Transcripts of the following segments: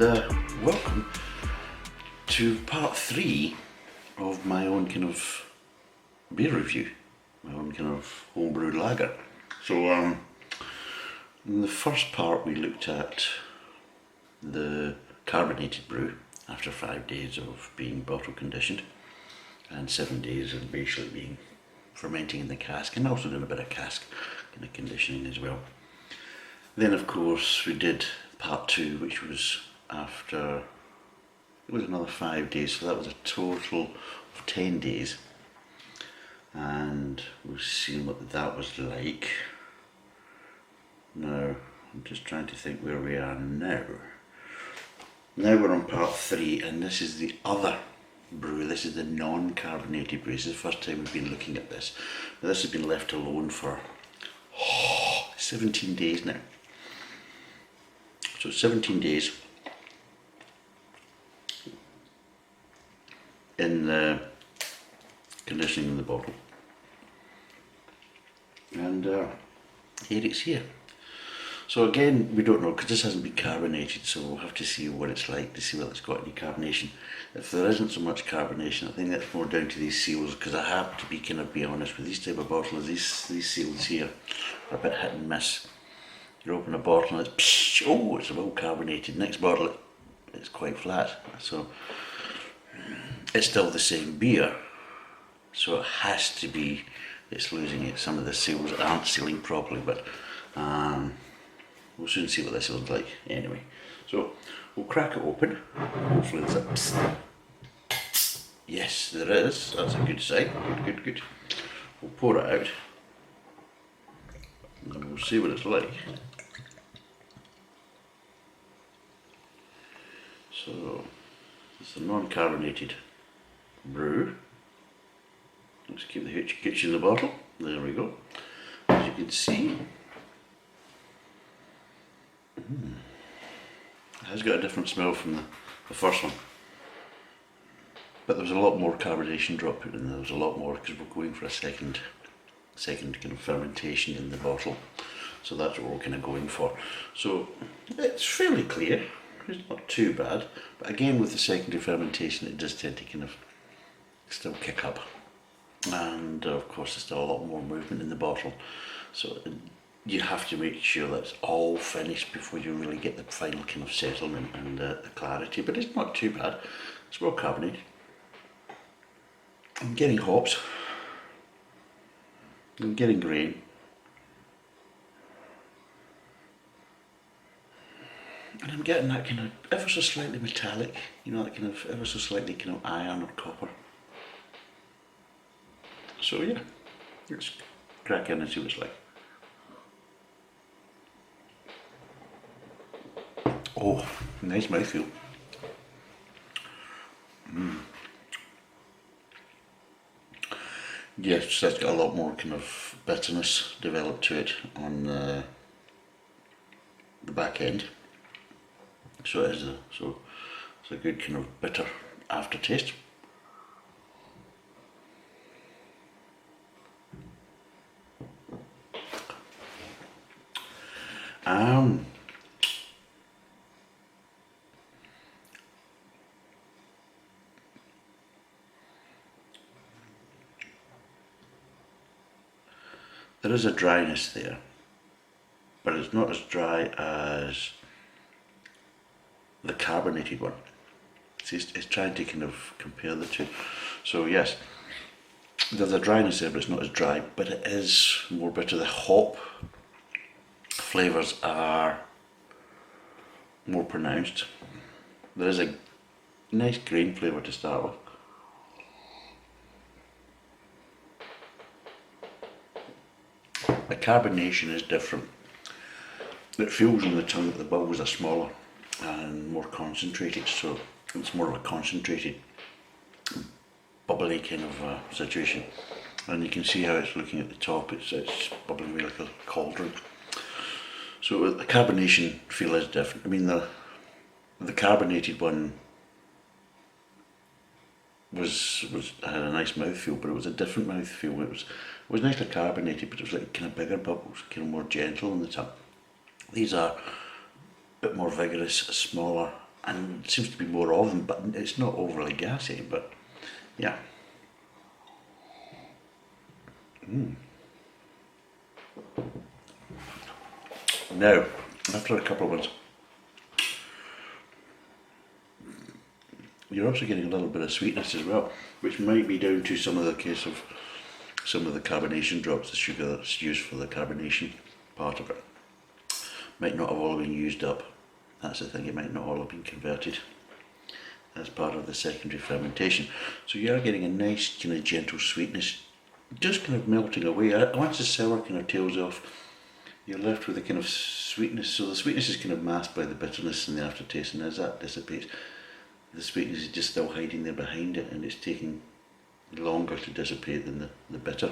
welcome to part 3 of my own kind of beer review, my own kind of homebrewed lager. So in the first part we looked at the carbonated brew after 5 days of being bottle conditioned and 7 days of basically being fermenting in the cask, and also doing a bit of cask kind of conditioning as well. Then of course we did part 2, which was after, it was another 5 days, so that was a total of 10 days, and we've seen what that was like. Now I'm just trying to think where we are now. Now we're on part 3, and this is the other brew. This is the non-carbonated brew. This is the first time we've been looking at this. Now this has been left alone for 17 days now. So 17 days in the conditioning in the bottle, and here it's here. So again, we don't know because this hasn't been carbonated, so we'll have to see what it's like to see whether it's got any carbonation. If there isn't so much carbonation, I think that's more down to these seals, because I have to be honest with these type of bottles. These seals here are a bit hit and miss. You open a bottle and it's oh, it's well carbonated. Next bottle, it's quite flat. So it's still the same beer, so it has to be, it's losing it. Some of the seals aren't sealing properly, but we'll soon see what this looks like anyway. So we'll crack it open. Hopefully there's a psst. Yes, there is. That's a good sign. Good. We'll pour it out and we'll see what it's like. So it's a non-carbonated brew. Let's keep the hoochie in the bottle. There we go. As you can see, it has got a different smell from the first one, but there was a lot more carbonation drop in there. There was a lot more because we're going for a second kind of fermentation in the bottle, so that's what we're kind of going for. So it's fairly clear. It's not too bad, but again with the secondary fermentation it does tend to kind of still kick up, and of course there's still a lot more movement in the bottle, so you have to make sure that it's all finished before you really get the final kind of settlement and the clarity. But it's not too bad. It's well carbonated. I'm getting hops. I'm getting grain. And I'm getting that kind of ever so slightly metallic, you know, that kind of ever so slightly kind of iron or copper. So yeah, let's crack in and see what it's like. Oh, nice mouthfeel. Yes, that's got a lot more kind of bitterness developed to it on the back end. So it is so it's a good kind of bitter aftertaste. There is a dryness there, but it's not as dry as the carbonated one. It's trying to kind of compare the two. So yes, there's a dryness there, but it's not as dry, but it is more bitter. The hop flavours are more pronounced. There is a nice grain flavour to start with. The carbonation is different. It feels on the tongue that the bubbles are smaller and more concentrated, so it's more of a concentrated, bubbly kind of situation. And you can see how it's looking at the top, it's bubbling away like a cauldron. So the carbonation feel is different. I mean, the carbonated one had a nice mouthfeel, but it was a different mouthfeel. It was nicely carbonated, but it was like kind of bigger bubbles, kind of more gentle on the tongue. These are a bit more vigorous, smaller, and it seems to be more of them, but it's not overly gassy, but yeah. Now, after a couple of ones, you're also getting a little bit of sweetness as well, which might be down to some of the case of some of the carbonation drops, the sugar that's used for the carbonation part of it. Might not have all been used up. That's the thing, it might not all have been converted as part of the secondary fermentation. So you are getting a nice kind of gentle sweetness, just kind of melting away. Once the sour kind of tails off, you're left with a kind of sweetness. So the sweetness is kind of masked by the bitterness in the aftertaste, and as that dissipates, the sweetness is just still hiding there behind it, and it's taking longer to dissipate than the bitter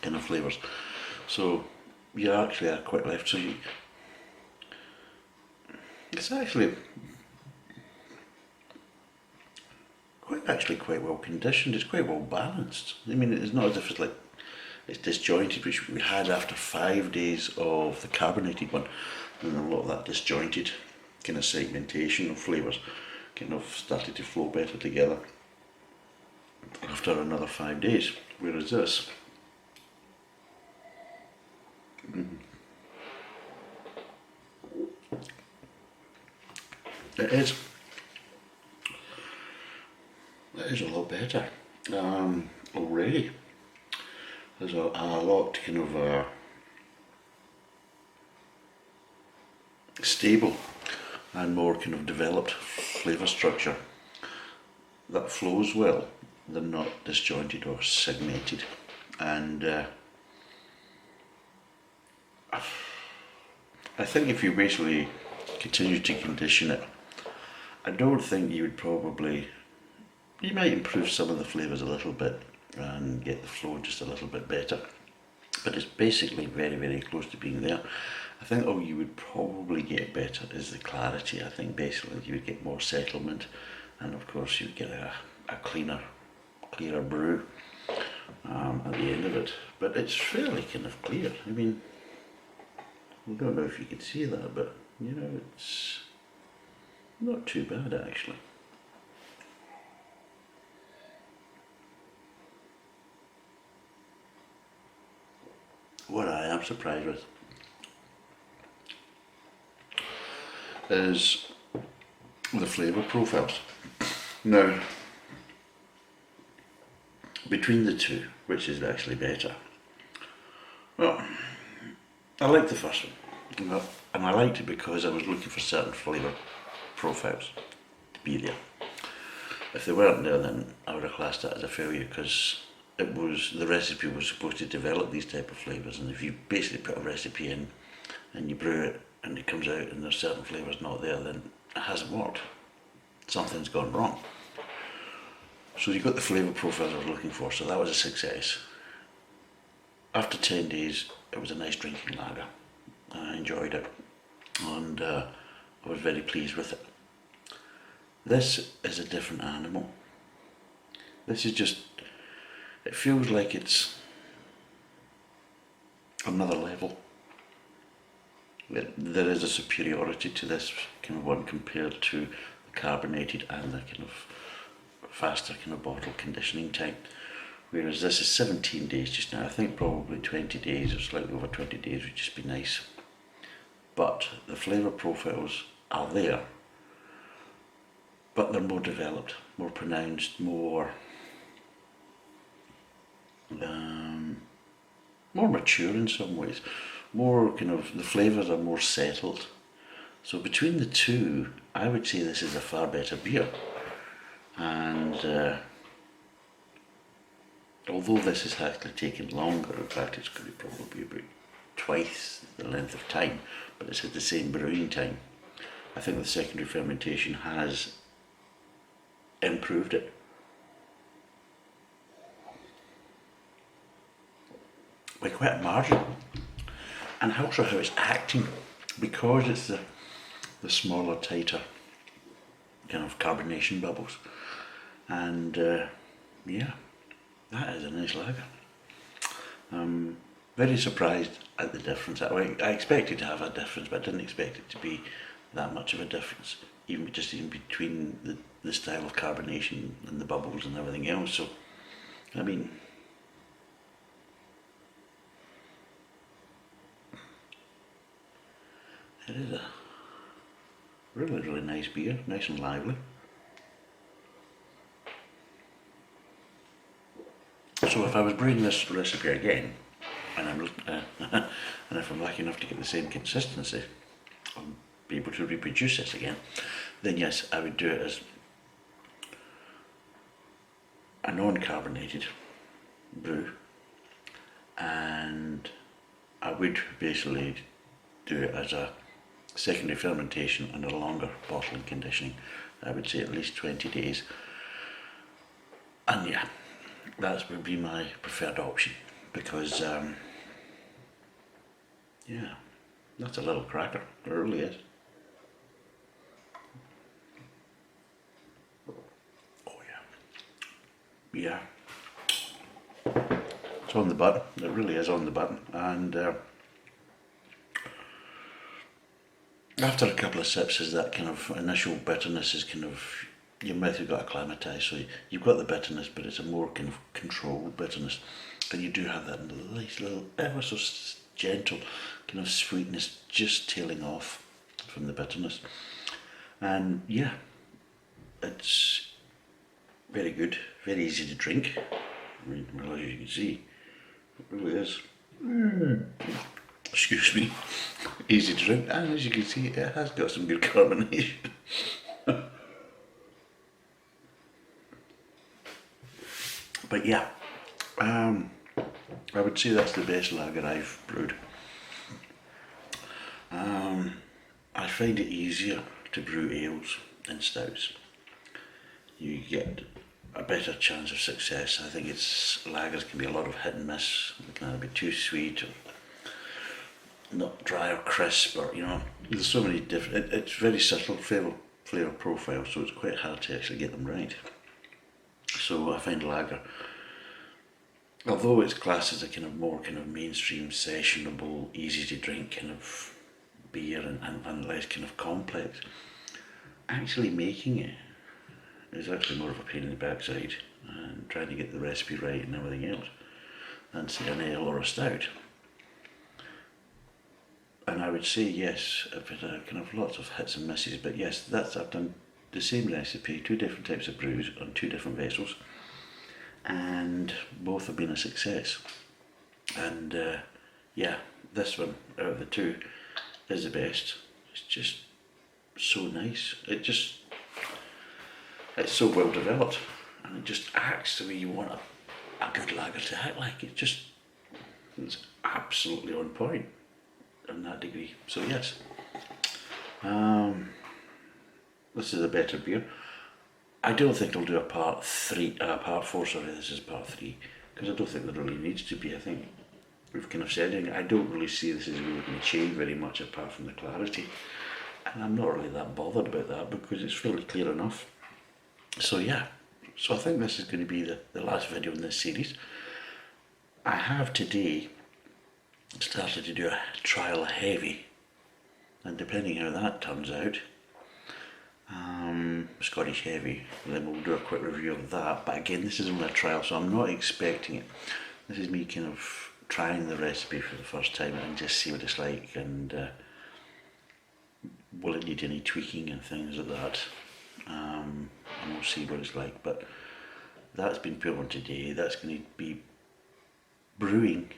kind of flavours. So you actually are quite left. So it's actually quite well conditioned. It's quite well balanced. I mean, it's not as if it's disjointed, which we had after 5 days of the carbonated one, and a lot of that disjointed kind of segmentation of flavours kind of started to flow better together after another 5 days. Whereas this, it is a lot better already. There's a lot kind of stable and more kind of developed flavour structure that flows well. They're not disjointed or segmented, and I think if you basically continue to condition it, I don't think you might improve some of the flavours a little bit and get the flow just a little bit better, but it's basically very, very close to being there. I think all you would probably get better is the clarity. I think basically you would get more settlement, and of course you would get a clearer brew at the end of it. But it's fairly kind of clear. I mean, I don't know if you can see that, but you know, it's not too bad actually. What I am surprised with is the flavour profiles. Now, between the two, which is actually better? Well, I liked the first one, and I liked it because I was looking for certain flavour profiles to be there. If they weren't there, then I would have classed that as a failure, because the recipe was supposed to develop these type of flavours, and if you basically put a recipe in and you brew it and it comes out and there's certain flavours not there, then it hasn't worked. Something's gone wrong. So you got the flavour profile I was looking for, so that was a success. After 10 days, it was a nice drinking lager. I enjoyed it, and I was very pleased with it. This is a different animal. This is just, it feels like it's another level. There is a superiority to this kind of one compared to the carbonated and the kind of faster kind of bottle conditioning time. Whereas this is 17 days just now. I think probably 20 days or slightly over 20 days would just be nice. But the flavour profiles are there, but they're more developed, more pronounced, more mature in some ways. More kind of, the flavours are more settled. So between the two, I would say this is a far better beer. And although this has actually taken longer, in fact it's going to probably be about twice the length of time, but it's at the same brewing time, I think the secondary fermentation has improved it. By quite a margin. And also how it's acting, because it's the smaller, tighter kind of carbonation bubbles. And yeah, that is a nice lager. I'm very surprised at the difference. I expected to have a difference, but I didn't expect it to be that much of a difference even between the style of carbonation and the bubbles and everything else. So, I mean, it is a really, really nice beer, nice and lively. So if I was brewing this recipe again, and and if I'm lucky enough to get the same consistency, I'll be able to reproduce this again, then yes, I would do it as a non-carbonated brew, and I would basically do it as a secondary fermentation and a longer bottling conditioning. I would say at least 20 days, and yeah, that would be my preferred option, because yeah, that's a little cracker, it really is. Oh yeah, it's on the button, it really is on the button. And after a couple of sips, is that kind of initial bitterness is kind of, your mouth has got acclimatised, so you've got the bitterness, but it's a more kind of controlled bitterness, and you do have that nice little, ever so gentle kind of sweetness just tailing off from the bitterness. And yeah, it's very good, very easy to drink. I mean, well, as you can see, it really is. Excuse me, easy to drink, and as you can see, it has got some good carbonation. But yeah, I would say that's the best lager I've brewed. I find it easier to brew ales and stouts. You get a better chance of success. I think lagers can be a lot of hit and miss. They can either be too sweet, or not dry or crisp, or there's so many different. It's very subtle flavour profile, so it's quite hard to actually get them right. So I find lager, although it's classed as a kind of more kind of mainstream, sessionable, easy to drink kind of beer and less kind of complex, actually making it is actually more of a pain in the backside, and trying to get the recipe right and everything else, than say an ale or a stout. And I would say yes, I've had kind of lots of hits and misses, but yes, I've done the same recipe, 2 different types of brews on 2 different vessels, and both have been a success. And yeah, this one out of the 2 is the best. It's just so nice. It's so well developed, and it just acts the way you want a good lager to act like. It's absolutely on point in that degree. So yes, this is a better beer. I don't think I'll do a part 4, sorry, this is part 3, because I don't think there really needs to be. I think we've kind of said it. I don't really see this as really going to change very much apart from the clarity, and I'm not really that bothered about that because it's fairly clear enough. So yeah, so I think this is going to be the last video in this series. I have today started to do a trial heavy, and depending how that turns out, Scottish heavy, then we'll do a quick review of that. But again, this is only a trial, so I'm not expecting it. This is me kind of trying the recipe for the first time and just see what it's like, and will it need any tweaking and things like that, and we'll see what it's like. But that's been put on today. That's going to be brewing,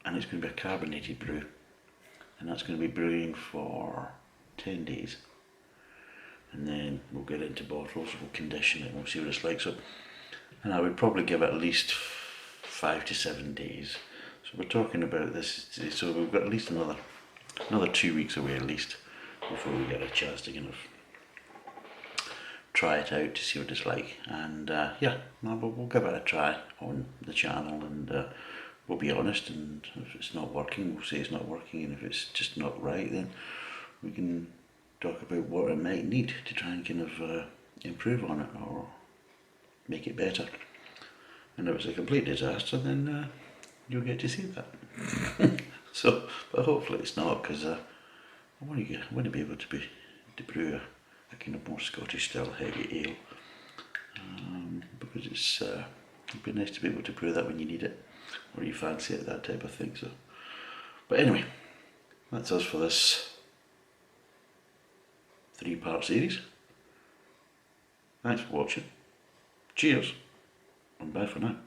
and it's going to be a carbonated brew, and that's going to be brewing for 10 days, and then we'll get it into bottles, we'll condition it, and we'll see what it's like. So, and I would probably give it at least 5 to 7 days. So we're talking about this, so we've got at least another 2 weeks away at least before we get a chance to kind of try it out to see what it's like. And yeah, we'll give it a try on the channel, and we'll be honest, and if it's not working, we'll say it's not working, and if it's just not right, then we can talk about what it might need to try and kind of improve on it or make it better. And if it's a complete disaster, then you'll get to see that. So, but hopefully it's not, because I want to be able to brew a kind of more Scottish style heavy ale, because it'd be nice to be able to brew that when you need it, or you fancy it, that type of thing. So, but anyway, that's us for this 3-part series. Thanks for watching. Cheers, and bye for now.